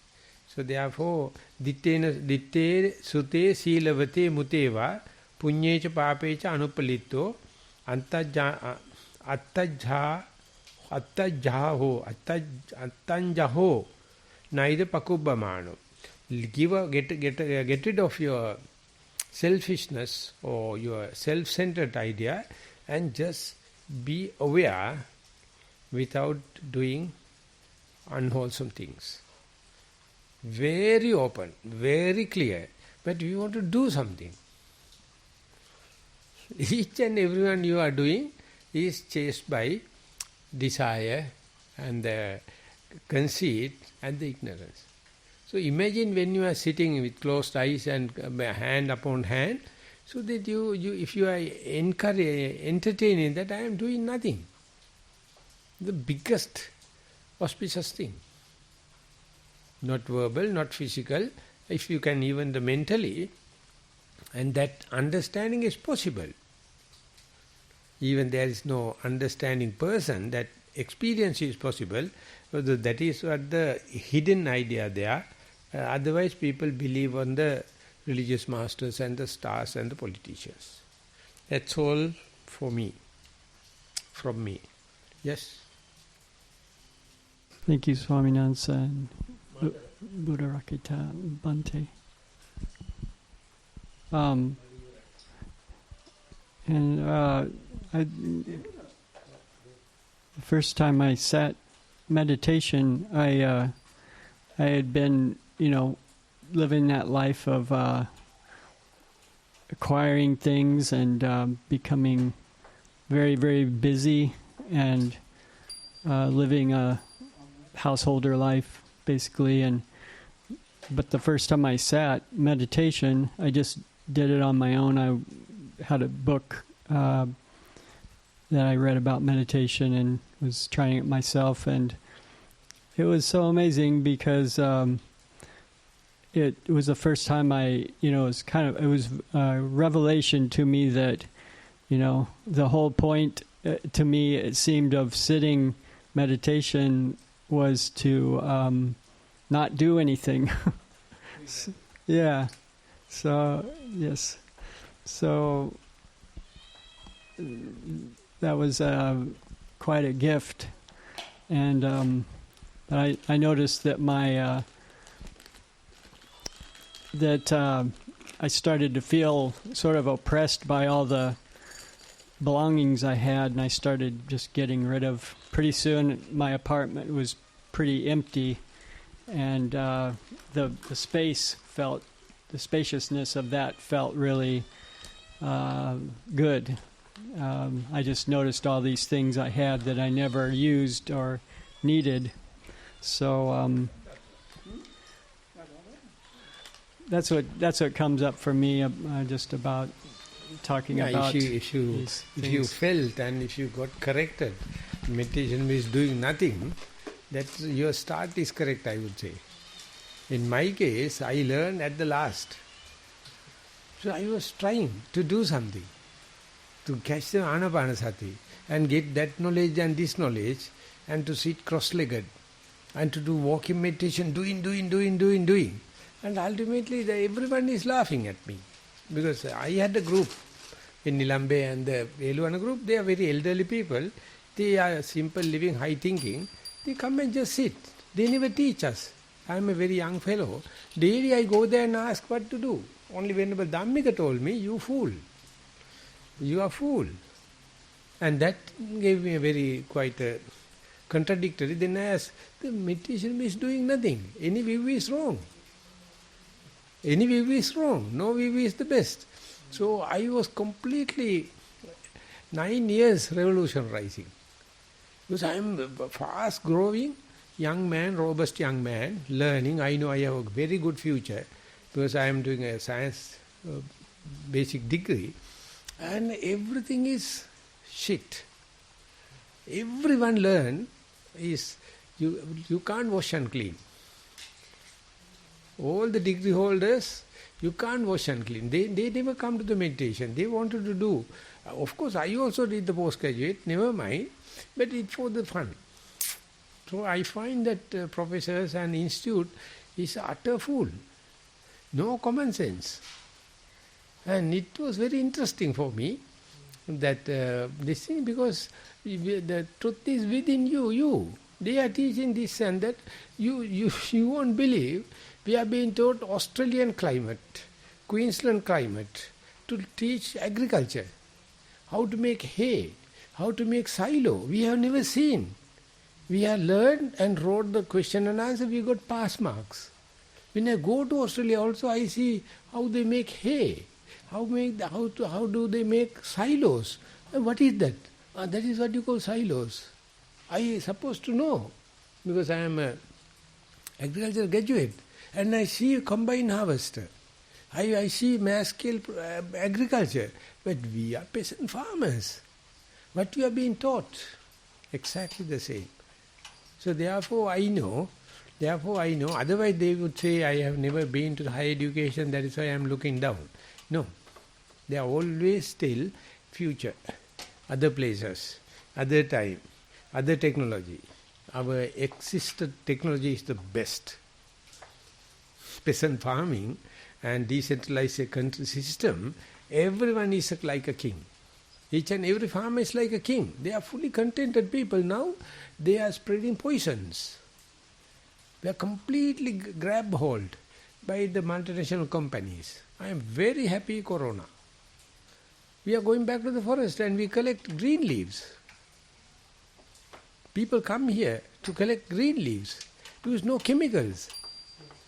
So therefore, ditte sute silavate muteva punyecha papecha anupalito attanjaho naida pakubbamano. Get rid of your selfishness or your self-centered idea and just be aware without doing unwholesome things. Very open, very clear, but we want to do something. Each and everyone you are doing is chased by desire and the conceit and the ignorance. So imagine when you are sitting with closed eyes and hand upon hand, so that you if you are entertaining that, I am doing nothing. The biggest auspicious thing. Not verbal, not physical, if you can even the mentally, and that understanding is possible. Even there is no understanding person, that experience is possible. So that is what the hidden idea there, Otherwise, people believe on the religious masters and the stars and the politicians. That's all for me, from me. Yes? Thank you, Swaminathan and Buddha Rakita Bhante. The first time I sat meditation, I had been, living that life of acquiring things and becoming very, very busy and living a householder life, basically. But the first time I sat meditation, I just did it on my own. I had a book that I read about meditation and was trying it myself, and it was so amazing because it was the first time it was a revelation to me that, the whole point to me, it seemed, of sitting meditation was to not do anything. Yeah. So, yes. So that was quite a gift. And but I noticed that I started to feel sort of oppressed by all the belongings I had, and I started just getting rid of. Pretty soon, my apartment was pretty empty, and the spaciousness of that felt really good. I just noticed all these things I had that I never used or needed. So that's what comes up for me, just about talking about. If you felt and if you got corrected, meditation is doing nothing. That your start is correct, I would say. In my case, I learned at the last. So I was trying to do something, to catch the Anapanasati and get that knowledge and this knowledge, and to sit cross-legged and to do walking meditation, doing. And ultimately everyone is laughing at me. Because I had a group in Nilambe and the Eluana group, they are very elderly people. They are simple living, high thinking. They come and just sit. They never teach us. I am a very young fellow. Daily I go there and ask what to do. Only Venerable Dhammika told me, you fool. You are fool. And that gave me quite a contradictory. Then I asked, the meditation is doing nothing. Any view is wrong. Any view is wrong. No view is the best. So I was completely 9 years revolutionizing. Because I am a fast growing young man, robust young man, learning. I know I have a very good future because I am doing a science basic degree, and everything is shit. Everyone learn is you can't wash and clean. All the degree holders, you can't wash and clean. They never come to the meditation. They wanted to do. Of course, I also did the postgraduate, never mind, but it's for the fun. So I find that professors and institute is utter fool. No common sense. And it was very interesting for me that this thing, because the truth is within you. They are teaching this and that. You won't believe. We are being taught Australian climate, Queensland climate, to teach agriculture, how to make hay, how to make silo. We have never seen. We have learned and wrote the question and answer, we got pass marks. When I go to Australia also, I see how they make hay, how do they make silos. What is that? That is what you call silos. I supposed to know, because I am an agricultural graduate, and I see combined harvester. I see mass scale agriculture, but we are peasant farmers. What we are being taught, exactly the same. So therefore I know, otherwise they would say I have never been to higher education, that is why I am looking down. No, they are always still future, other places, other time, other technology. Our existed technology is the best. peasant farming and decentralized country system, everyone is like a king. Each and every farmer is like a king. They are fully contented people. Now they are spreading poisons. They are completely grabbed hold by the multinational companies. I am very happy Corona. We are going back to the forest and we collect green leaves. People come here to collect green leaves. Use no chemicals.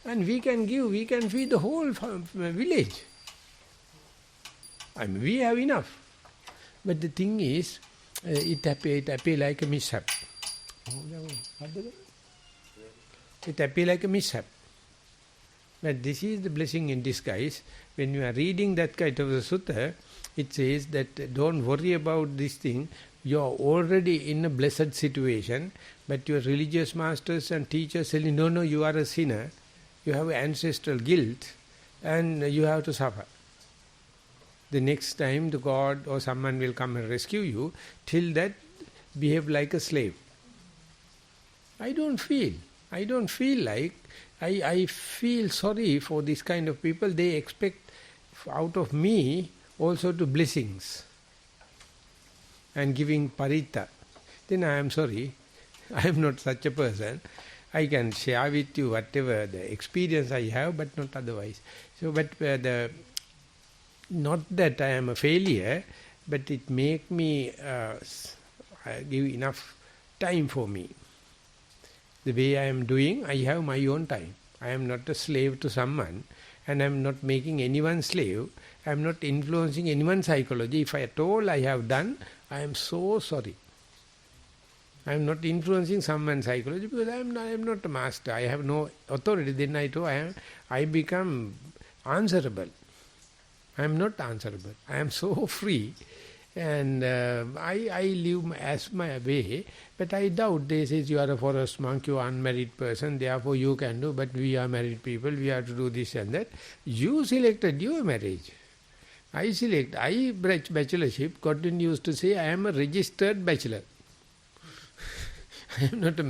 And we can feed the whole village. I mean, we have enough. But the thing is, it appears like a mishap. It appears like a mishap. But this is the blessing in disguise. When you are reading that kind of a sutta, it says that don't worry about this thing. You are already in a blessed situation, but your religious masters and teachers tell you, no, you are a sinner. You have ancestral guilt and you have to suffer. The next time the God or someone will come and rescue you, till that behave like a slave. I don't feel like, I feel sorry for this kind of people. They expect out of me also to blessings and giving parita. Then I am sorry, I am not such a person. I can share with you whatever the experience I have, but not otherwise. So, but not that I am a failure, but it make me give enough time for me. The way I am doing, I have my own time. I am not a slave to someone, and I am not making anyone slave. I am not influencing anyone's psychology. If at all I have done, I am so sorry. I am not influencing someone's psychology because I am not a master. I have no authority. Then I become answerable. I am not answerable. I am so free, and I live as my way. But I doubt they say you are a forest monk, you are unmarried person, therefore you can do. But we are married people. We have to do this and that. You selected your marriage. I bachelorship. God used to say I am a registered bachelor. I am not a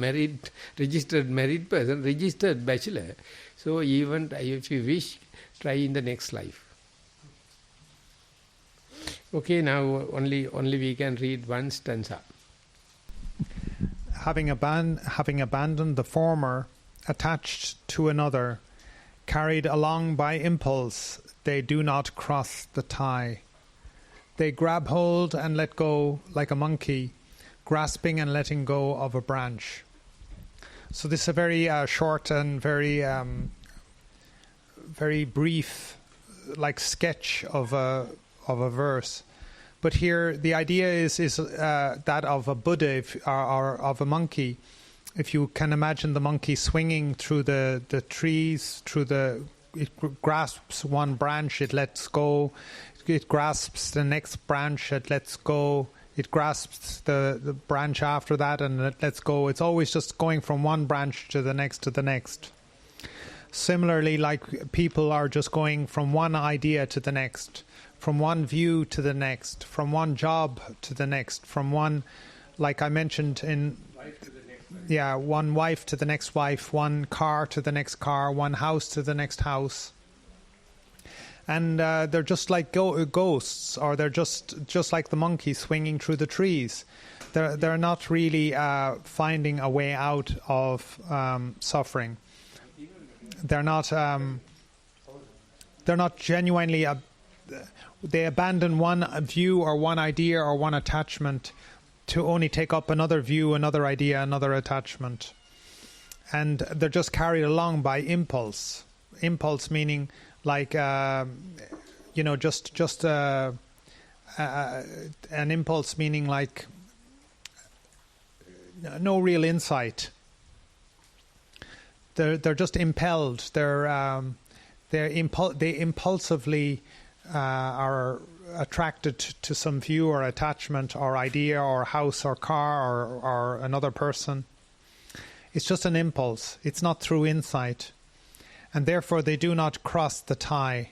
registered married person, registered bachelor. So even if you wish, try in the next life. Okay, now only we can read one stanza. Having abandoned the former, attached to another, carried along by impulse, they do not cross the tie. They grab hold and let go like a monkey, grasping and letting go of a branch. So this is a very short and very brief, like sketch of a verse. But here the idea is that of a Buddha or of a monkey. If you can imagine the monkey swinging through the trees, it grasps one branch, it lets go. It grasps the next branch, it lets go. It grasps the branch after that and it lets go. It's always just going from one branch to the next to the next. Similarly, like people are just going from one idea to the next, from one view to the next, from one job to the next, from one, like I mentioned one wife to the next wife, one car to the next car, one house to the next house. And they're just like ghosts, or they're just like the monkey swinging through the trees. They're not really finding a way out of suffering. They're not genuinely. They abandon one view or one idea or one attachment to only take up another view, another idea, another attachment, and they're just carried along by impulse. Impulse meaning like just an impulse meaning like no real insight. They're just impelled. They impulsively are attracted to some view or attachment or idea or house or car or another person. It's just an impulse. It's not through insight. And therefore they do not cross the tie.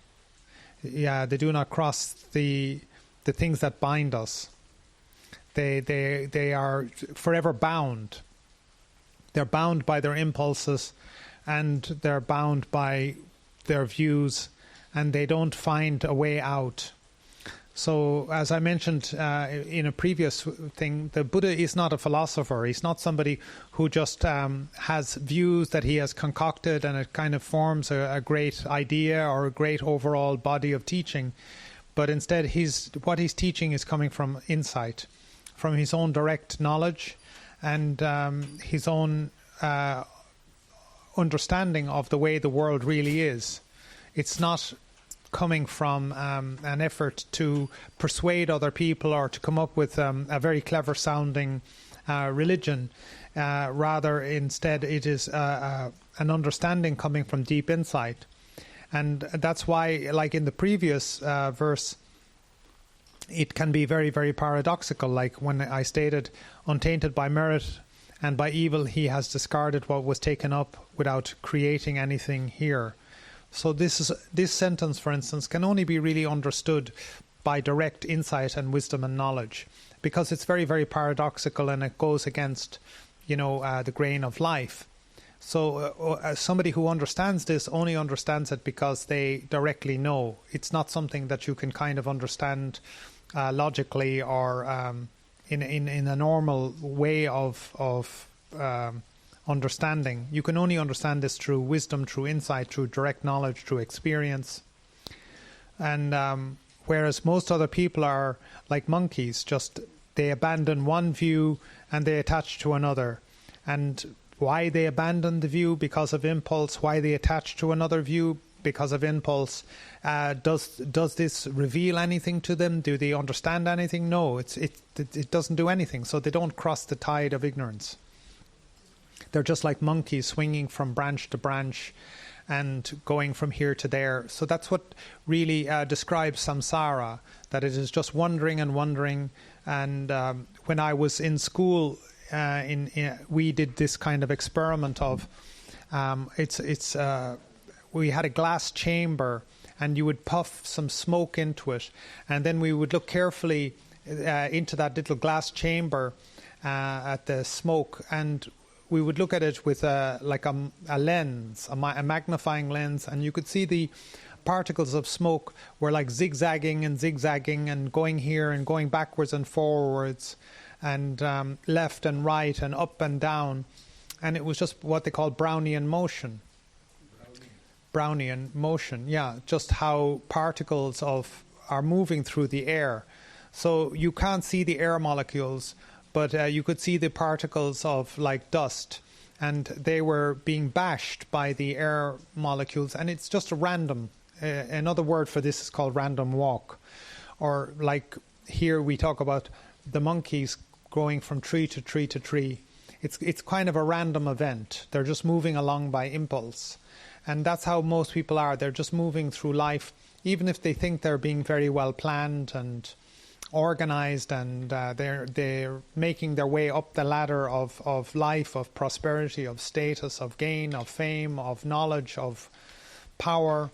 They do not cross the things that bind us. They are forever bound. They're bound by their impulses, and they're bound by their views, and they don't find a way out. So, as I mentioned in a previous thing, the Buddha is not a philosopher. He's not somebody who just has views that he has concocted and it kind of forms a great idea or a great overall body of teaching. But instead, what he's teaching is coming from insight, from his own direct knowledge and his own understanding of the way the world really is. It's not coming from an effort to persuade other people or to come up with a very clever sounding religion. Rather, instead, it is an understanding coming from deep insight. And that's why, like in the previous verse, it can be very, very paradoxical. Like when I stated, untainted by merit and by evil, he has discarded what was taken up without creating anything here. So this sentence, for instance, can only be really understood by direct insight and wisdom and knowledge, because it's very, very paradoxical and it goes against, the grain of life. So somebody who understands this only understands it because they directly know. It's not something that you can kind of understand logically or in a normal way of understanding. You can only understand this through wisdom, through insight, through direct knowledge, through experience. And whereas most other people are like monkeys, just they abandon one view and they attach to another. And why they abandon the view? Because of impulse. Why they attach to another view? Because of impulse. Does this reveal anything to them? Do they understand anything? No, it doesn't do anything. So they don't cross the tide of ignorance. They're just like monkeys swinging from branch to branch and going from here to there. So that's what really describes samsara, that it is just wandering and wandering. And when I was in school, we did this kind of experiment of we had a glass chamber and you would puff some smoke into it, and then we would look carefully into that little glass chamber at the smoke, and we would look at it with a lens, a magnifying lens, and you could see the particles of smoke were like zigzagging and going here and going backwards and forwards and left and right and up and down. And it was just what they call Brownian motion. Brownian motion, yeah, just how particles are moving through the air. So you can't see the air molecules, but you could see the particles of like dust, and they were being bashed by the air molecules, and it's just a random. Another word for this is called random walk. Or like here we talk about the monkeys going from tree to tree to tree. It's kind of a random event. They're just moving along by impulse. And that's how most people are. They're just moving through life, even if they think they're being very well planned and organized, and they're making their way up the ladder of life, of prosperity, of status, of gain, of fame, of knowledge, of power.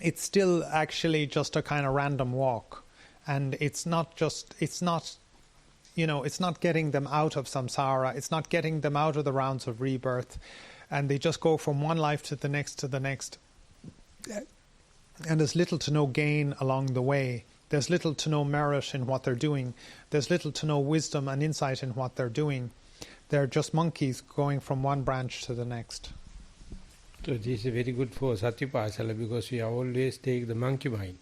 It's still actually just a kind of random walk. And it's not getting them out of samsara. It's not getting them out of the rounds of rebirth. And they just go from one life to the next to the next. And there's little to no gain along the way. There's little to no merit in what they're doing. There's little to no wisdom and insight in what they're doing. They're just monkeys going from one branch to the next. So this is very good for Satyapasala, because we always take the monkey mind.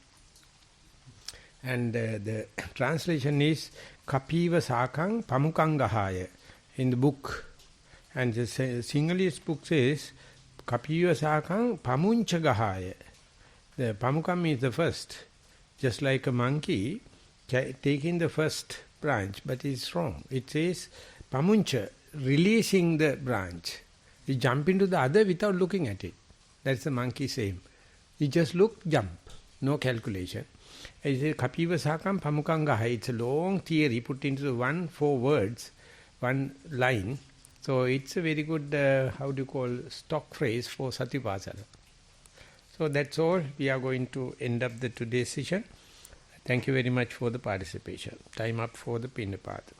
And the translation is Kapiva Sakang Pamukang Gahaya in the book. And the Sinhalese book says Kapiva Sakang Pamuncha Gahaya. The Pamukam is the first. Just like a monkey taking the first branch, but it's wrong. It says Pamuncha, releasing the branch. You jump into the other without looking at it. That's the monkey same. You just look, jump. No calculation. It says Kapiva Sakam Pamukangaha. It's a long theory put into 4 words, one line. So it's a very good, stock phrase for Satyapasala. So that's all. We are going to end up the today's session. Thank you very much for the participation. Time up for the Pindapata.